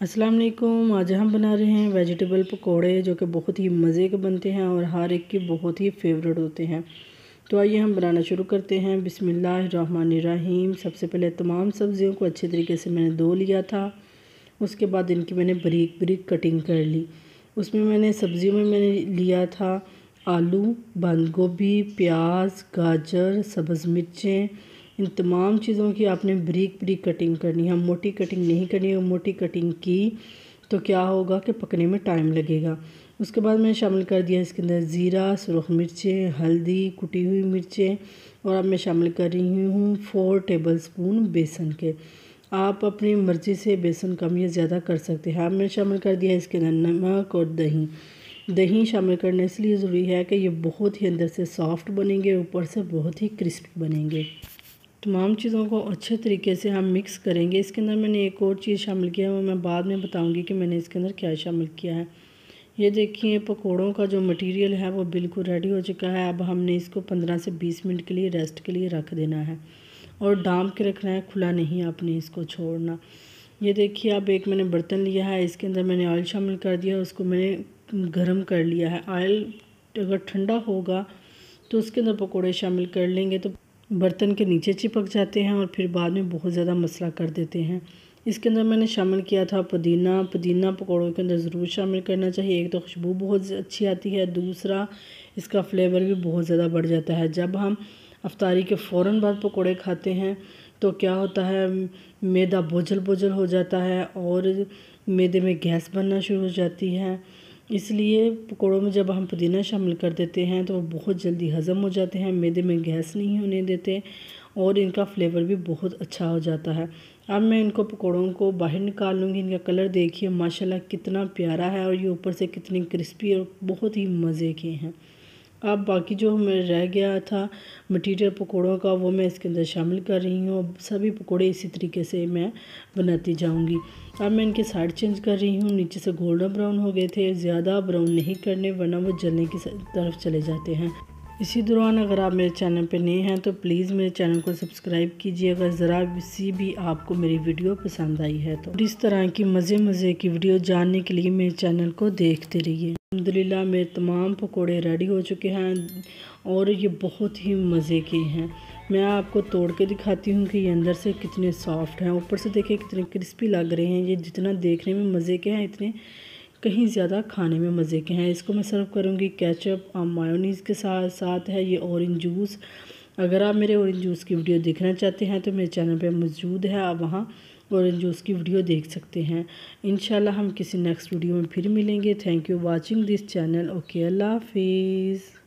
अस्सलाम वालेकुम। आज हम बना रहे हैं वेजिटेबल पकोड़े जो कि बहुत ही मज़े के बनते हैं और हर एक के बहुत ही फेवरेट होते हैं। तो आइए हम बनाना शुरू करते हैं। बिस्मिल्लाहिर्रहमानिर्रहीम। सबसे पहले तमाम सब्ज़ियों को अच्छे तरीके से मैंने धो लिया था। उसके बाद इनकी मैंने बारीक बारीक कटिंग कर ली। उसमें मैंने सब्ज़ियों में मैंने लिया था आलू, बंद गोभी, प्याज, गाजर, सब्ज़ मिर्चें। इन तमाम चीज़ों की आपने बारीक बारीक कटिंग करनी है। मोटी कटिंग नहीं करनी है। मोटी कटिंग की तो क्या होगा कि पकने में टाइम लगेगा। उसके बाद मैंने शामिल कर दिया इसके अंदर ज़ीरा, सुरख मिर्चें, हल्दी, कुटी हुई मिर्चें और अब मैं शामिल कर रही हूँ 4 टेबलस्पून बेसन के। आप अपनी मर्ज़ी से बेसन कम या ज़्यादा कर सकते हैं। अब मैंने शामिल कर दिया इसके अंदर नमक और दही। दही शामिल करना इसलिए ज़रूरी है कि ये बहुत ही अंदर से सॉफ्ट बनेंगे, ऊपर से बहुत ही क्रिस्पी बनेंगे। तमाम चीज़ों को अच्छे तरीके से हम मिक्स करेंगे। इसके अंदर मैंने एक और चीज़ शामिल किया है, वो मैं बाद में बताऊंगी कि मैंने इसके अंदर क्या शामिल किया है। ये देखिए पकोड़ों का जो मटेरियल है वो बिल्कुल रेडी हो चुका है। अब हमने इसको 15 से 20 मिनट के लिए रेस्ट के लिए रख देना है और डाम के रखना है, खुला नहीं आपने इसको छोड़ना। ये देखिए अब एक मैंने बर्तन लिया है, इसके अंदर मैंने ऑयल शामिल कर दिया, उसको मैंने गर्म कर लिया है। ऑयल अगर ठंडा होगा तो उसके अंदर पकोड़े शामिल कर लेंगे तो बर्तन के नीचे चिपक जाते हैं और फिर बाद में बहुत ज़्यादा मसला कर देते हैं। इसके अंदर मैंने शामिल किया था पुदीना। पुदीना पकौड़ों के अंदर ज़रूर शामिल करना चाहिए। एक तो खुशबू बहुत अच्छी आती है, दूसरा इसका फ्लेवर भी बहुत ज़्यादा बढ़ जाता है। जब हम अफ्तारी के फ़ौरन बाद पकौड़े खाते हैं तो क्या होता है, मैदा बोझल बोझल हो जाता है और मैदे में गैस बनना शुरू हो जाती है। इसलिए पकोड़ों में जब हम पुदीना शामिल कर देते हैं तो वो बहुत जल्दी हज़म हो जाते हैं, मैदे में गैस नहीं होने देते और इनका फ्लेवर भी बहुत अच्छा हो जाता है। अब मैं इनको पकोड़ों को बाहर निकाल लूँगी। इनका कलर देखिए माशाल्लाह कितना प्यारा है और ये ऊपर से कितनी क्रिस्पी और बहुत ही मज़े के हैं। अब बाकी जो हमें रह गया था मटीरियल पकोड़ों का वो मैं इसके अंदर शामिल कर रही हूँ। सब पकोड़े इसी तरीके से मैं बनाती जाऊँगी। अब मैं इनके साइड चेंज कर रही हूँ। नीचे से गोल्डन ब्राउन हो गए थे, ज़्यादा ब्राउन नहीं करने वरना वो जलने की तरफ चले जाते हैं। इसी दौरान अगर आप मेरे चैनल पर नए हैं तो प्लीज़ मेरे चैनल को सब्सक्राइब कीजिए अगर ज़रा सी भी आपको मेरी वीडियो पसंद आई है तो। इस तरह की मज़े की वीडियो जानने के लिए मेरे चैनल को देखते रहिए। अल्हम्दुलिल्लाह मेरे तमाम पकोड़े रेडी हो चुके हैं और ये बहुत ही मज़े के हैं। मैं आपको तोड़ के दिखाती हूँ कि ये अंदर से कितने सॉफ्ट हैं, ऊपर से देखिए कितने क्रिस्पी लग रहे हैं। ये जितना देखने में मज़े के हैं इतने कहीं ज़्यादा खाने में मज़े के हैं। इसको मैं सर्व करूँगी केचप और मायोनीज़ के साथ है ये ऑरेंज जूस। अगर आप मेरे ऑरेंज जूस की वीडियो देखना चाहते हैं तो मेरे चैनल पे मौजूद है, आप वहाँ ऑरेंज जूस की वीडियो देख सकते हैं। इंशाल्लाह हम किसी नेक्स्ट वीडियो में फिर मिलेंगे। Thank you watching this channel. Okay, अल्लाह हाफिज़।